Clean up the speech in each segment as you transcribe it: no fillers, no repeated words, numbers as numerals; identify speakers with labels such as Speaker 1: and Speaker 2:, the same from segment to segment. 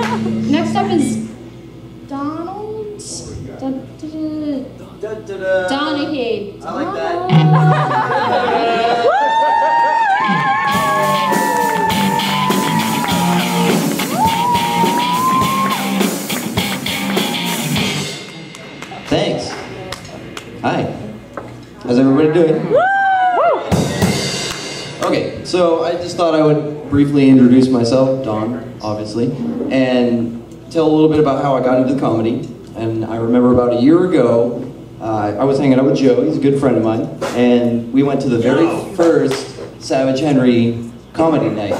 Speaker 1: Next up is Donald. Donahue.
Speaker 2: I like that. Thanks. Hi. How's everybody doing? Okay, so I just thought I would briefly introduce myself, Don, obviously, and tell a little bit about how I got into comedy. And I remember about a year ago, I was hanging out with Joe, he's a good friend of mine, and we went to the very first Savage Henry comedy night.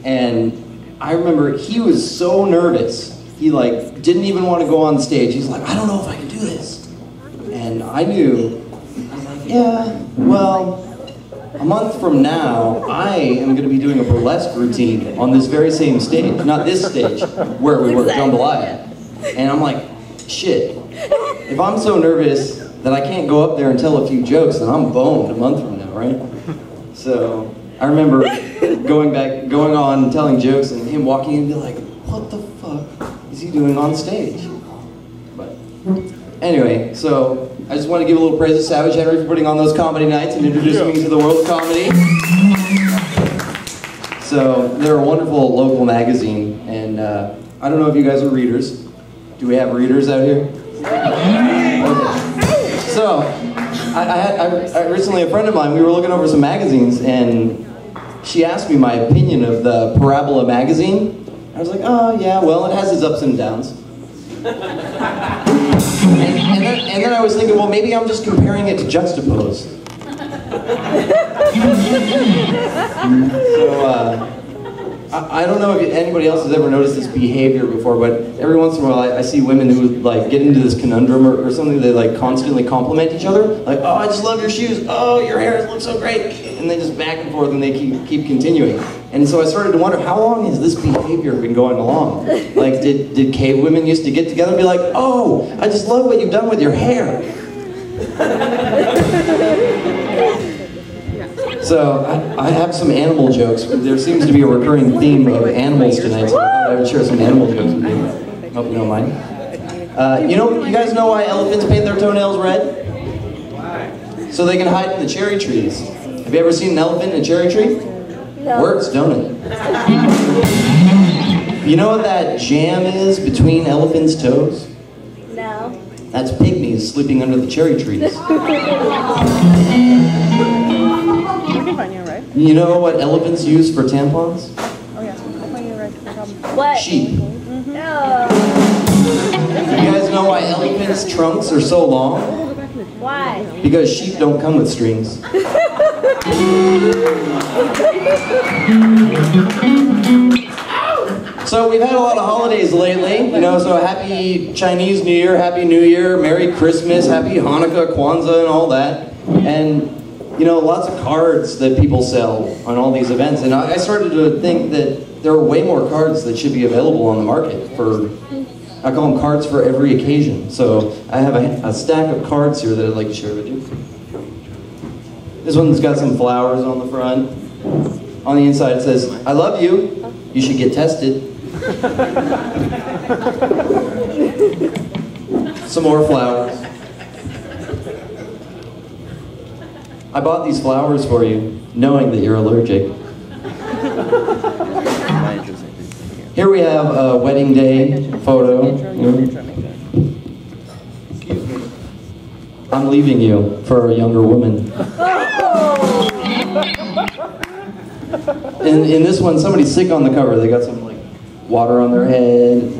Speaker 2: And I remember he was so nervous, he like didn't even want to go on stage. He's like, I don't know if I can do this. And I knew, I was like, yeah, well, a month from now, I am going to be doing a burlesque routine on this very same stage, not this stage, where we were, Jambalaya. And I'm like, shit, if I'm so nervous that I can't go up there and tell a few jokes, then I'm boned a month from now, right? So I remember going on and telling jokes and him walking in and be like, what the fuck is he doing on stage? But anyway, so I just want to give a little praise to Savage Henry for putting on those comedy nights and introducing me to the world of comedy. So they're a wonderful local magazine, and I don't know if you guys are readers. Do we have readers out here? Okay. So, I recently, a friend of mine, we were looking over some magazines, and she asked me my opinion of the Parabola Magazine. I was like, oh yeah, well, it has its ups and downs. And then I was thinking, well, maybe I'm just comparing it to Juxtapose. So, I don't know if anybody else has ever noticed this behavior before, but every once in a while I see women who like get into this conundrum or something. They like constantly compliment each other, like, oh, I just love your shoes, oh, your hair looks so great, and they just back and forth and they keep continuing. And so I started to wonder, how long has this behavior been going along? Like, did cave women used to get together and be like, oh, I just love what you've done with your hair? So, I have some animal jokes. There seems to be a recurring theme of animals tonight, so I thought I would share some animal jokes with you. Hope you don't mind. You guys know why elephants paint their toenails red? So they can hide in the cherry trees. Have you ever seen an elephant in a cherry tree?
Speaker 3: No.
Speaker 2: Works, don't it? You know what that jam is between elephants' toes?
Speaker 3: No.
Speaker 2: That's pygmies sleeping under the cherry trees. You know what elephants use for tampons?
Speaker 4: Oh yeah, I thought you were right. No problem.
Speaker 3: What?
Speaker 2: Sheep.
Speaker 3: No.
Speaker 2: You guys know why elephants' trunks are so long?
Speaker 3: Why?
Speaker 2: Because sheep don't come with strings. So we've had a lot of holidays lately, so happy Chinese New Year, Happy New Year, Merry Christmas, Happy Hanukkah, Kwanzaa, and all that. And lots of cards that people sell on all these events. And I started to think that there are way more cards that should be available on the market for, I call them cards for every occasion. So I have a stack of cards here that I'd like to share with you. This one's got some flowers on the front. On the inside it says, I love you. You should get tested. Some more flowers. I bought these flowers for you, knowing that you're allergic. Here we have a wedding day photo. I'm leaving you for a younger woman. In this one, somebody's sick on the cover. They got some like water on their head.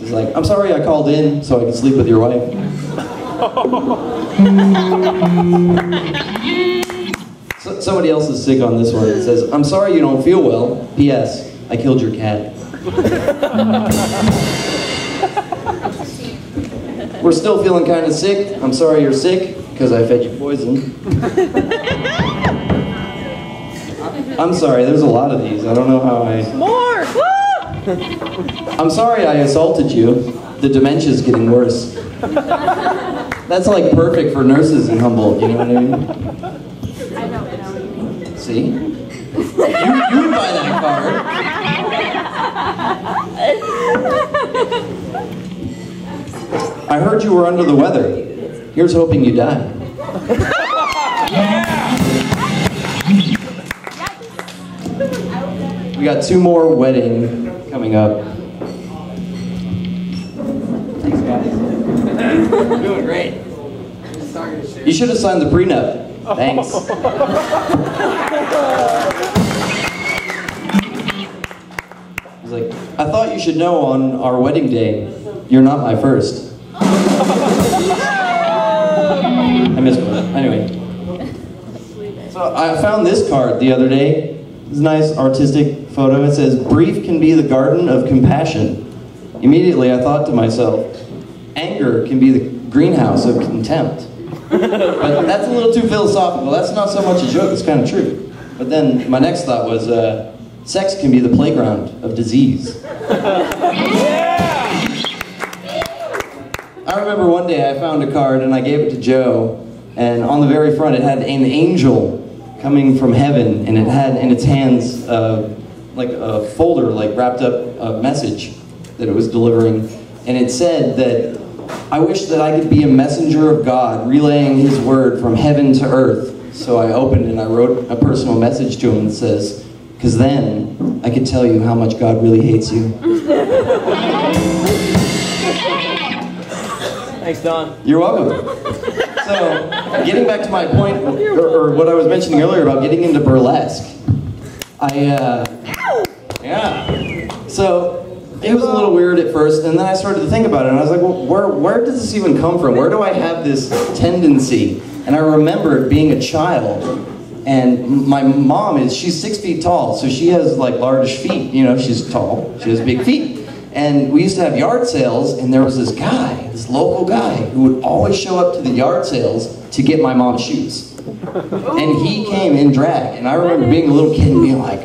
Speaker 2: It's like, I'm sorry I called in so I could sleep with your wife. Somebody else is sick on this one. It says, I'm sorry you don't feel well. P.S. I killed your cat. We're still feeling kind of sick. I'm sorry you're sick, because I fed you poison. I'm sorry, there's a lot of these. I don't know how I...
Speaker 4: More!
Speaker 2: I'm sorry I assaulted you. The dementia is getting worse. That's like perfect for nurses in Humboldt, you know what I mean?
Speaker 3: I don't know.
Speaker 2: See? You would buy that card. I heard you were under the weather. Here's hoping you die. We got 2 more wedding coming up. Thanks, guys. You're doing great. You should have signed the prenup. Thanks. He's like, I thought you should know on our wedding day, you're not my first. I missed one. Anyway. So I found this card the other day. It's a nice artistic photo. It says, brief can be the garden of compassion. Immediately I thought to myself, anger can be the greenhouse of contempt. But that's a little too philosophical. That's not so much a joke, it's kind of true. But then my next thought was, sex can be the playground of disease. I remember one day I found a card and I gave it to Joe, and on the very front it had an angel coming from heaven, and it had in its hands like a folder, like wrapped up a message that it was delivering, and it said that I wish that I could be a messenger of God, relaying His word from heaven to earth. So I opened and I wrote a personal message to him that says, because then I could tell you how much God really hates you.
Speaker 5: Thanks, Don.
Speaker 2: You're welcome. So, getting back to my point, or what I was mentioning earlier about getting into burlesque, yeah. So, it was a little weird at first, and then I started to think about it, and I was like, well, where does this even come from? Where do I have this tendency? And I remembered being a child, and my mom she's 6 feet tall, so she has like large feet, you know, she's tall, she has big feet. And we used to have yard sales, and there was this guy, this local guy, who would always show up to the yard sales to get my mom's shoes. And he came in drag, and I remember being a little kid and being like,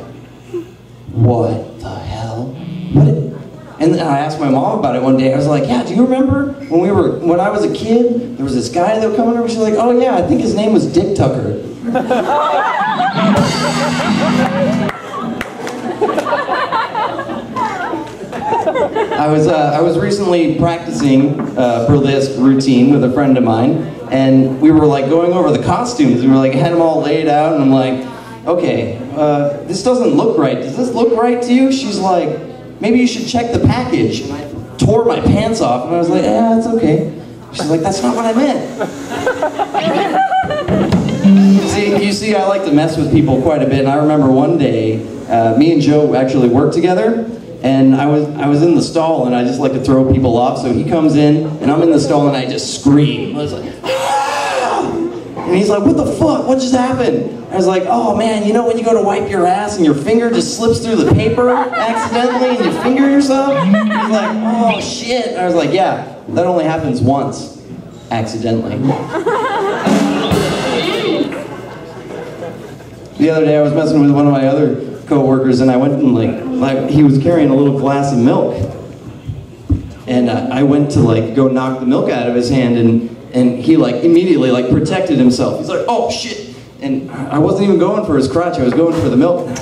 Speaker 2: what the hell? And then I asked my mom about it one day. I was like, yeah, do you remember when I was a kid, there was this guy that would come over? She's like, oh yeah, I think his name was Dick Tucker. I was recently practicing burlesque routine with a friend of mine, and we were like going over the costumes. We were like had them all laid out, and I'm like, okay, this doesn't look right. Does this look right to you? She's like, maybe you should check the package. And I tore my pants off, and I was like, yeah, it's okay. She's like, that's not what I meant. You see, I like to mess with people quite a bit, and I remember one day, me and Joe actually worked together. And I was in the stall, and I just like to throw people off. So he comes in, and I'm in the stall, and I just scream. I was like, ah! And he's like, what the fuck? What just happened? I was like, oh man, you know when you go to wipe your ass and your finger just slips through the paper accidentally and you finger yourself? He's like, oh shit. And I was like, yeah, that only happens once, accidentally. The other day I was messing with one of my other co-workers, and I went and like he was carrying a little glass of milk, and I went to like go knock the milk out of his hand, and he like immediately like protected himself. He's like, oh shit, and I wasn't even going for his crotch, I was going for the milk. And I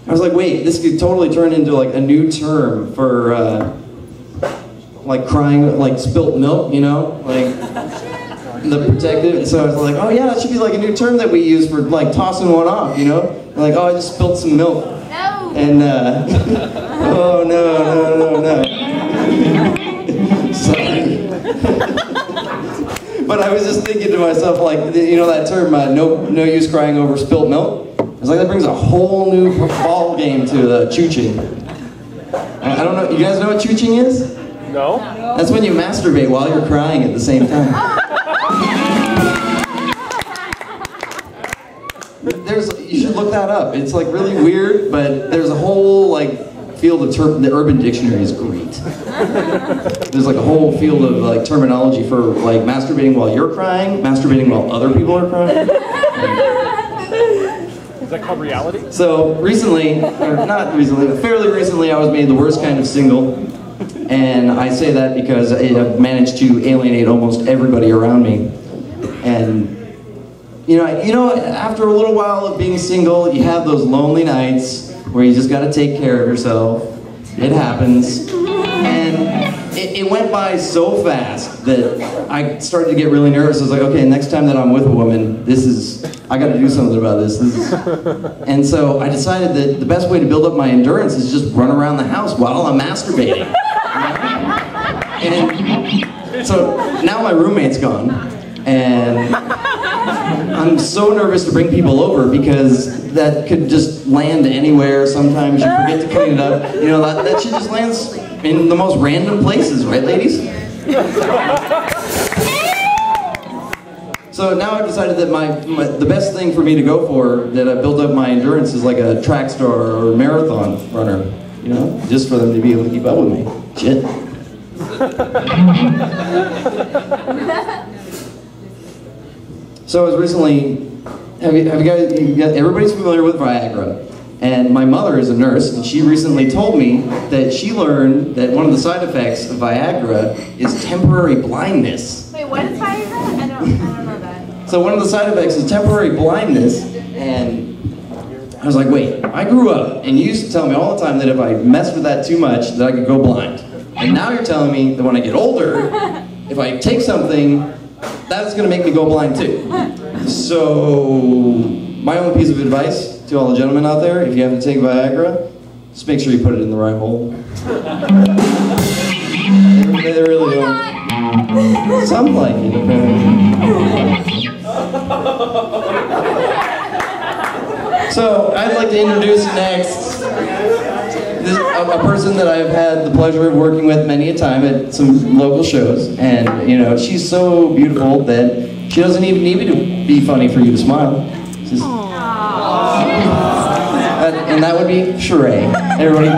Speaker 2: was like, wait, this could totally turn into like a new term for like crying, like spilt milk, you know, like the protective. So I was like, oh yeah, that should be like a new term that we use for like tossing one off, you know? Like, oh, I just spilled some milk.
Speaker 1: No.
Speaker 2: And oh no. Sorry. But I was just thinking to myself, like, you know that term, no use crying over spilt milk? I was like, that brings a whole new ball game to chooching. I don't know, you guys know what chooching is?
Speaker 5: No.
Speaker 2: That's when you masturbate while you're crying at the same time. You should look that up. It's like really weird, but there's a whole like field of the Urban Dictionary is great. There's like a whole field of like terminology for like masturbating while you're crying, masturbating while other people are crying.
Speaker 5: Is that called reality?
Speaker 2: So recently, or not recently, but fairly recently, I was made the worst kind of single, and I say that because I have managed to alienate almost everybody around me, and. You know, after a little while of being single, you have those lonely nights where you just got to take care of yourself. It happens. And it went by so fast that I started to get really nervous. I was like, okay, next time that I'm with a woman, I got to do something about this. And so I decided that the best way to build up my endurance is just run around the house while I'm masturbating. And so now my roommate's gone, and I'm so nervous to bring people over because that could just land anywhere. Sometimes you forget to clean it up. You know, that shit just lands in the most random places, right, ladies? So now I've decided that the best thing for me to go for, that I build up my endurance, is like a track star or a marathon runner, you know, just for them to be able to keep up with me. Shit. So I was recently, everybody's familiar with Viagra, and my mother is a nurse, and she recently told me that she learned that one of the side effects of Viagra is temporary blindness.
Speaker 3: Wait, what is Viagra? I don't know that.
Speaker 2: So one of the side effects is temporary blindness, and I was like, wait, I grew up, and you used to tell me all the time that if I messed with that too much, that I could go blind. And now you're telling me that when I get older, if I take something, that's going to make me go blind too. So, my own piece of advice to all the gentlemen out there, if you have to take Viagra, just make sure you put it in the right hole. They really don't. Some like it, apparently. So, I'd like to introduce next a person that I've had the pleasure of working with many a time at some local shows, and you know, she's so beautiful that she doesn't even need to be funny for you to smile. And that would be Cher. Everybody.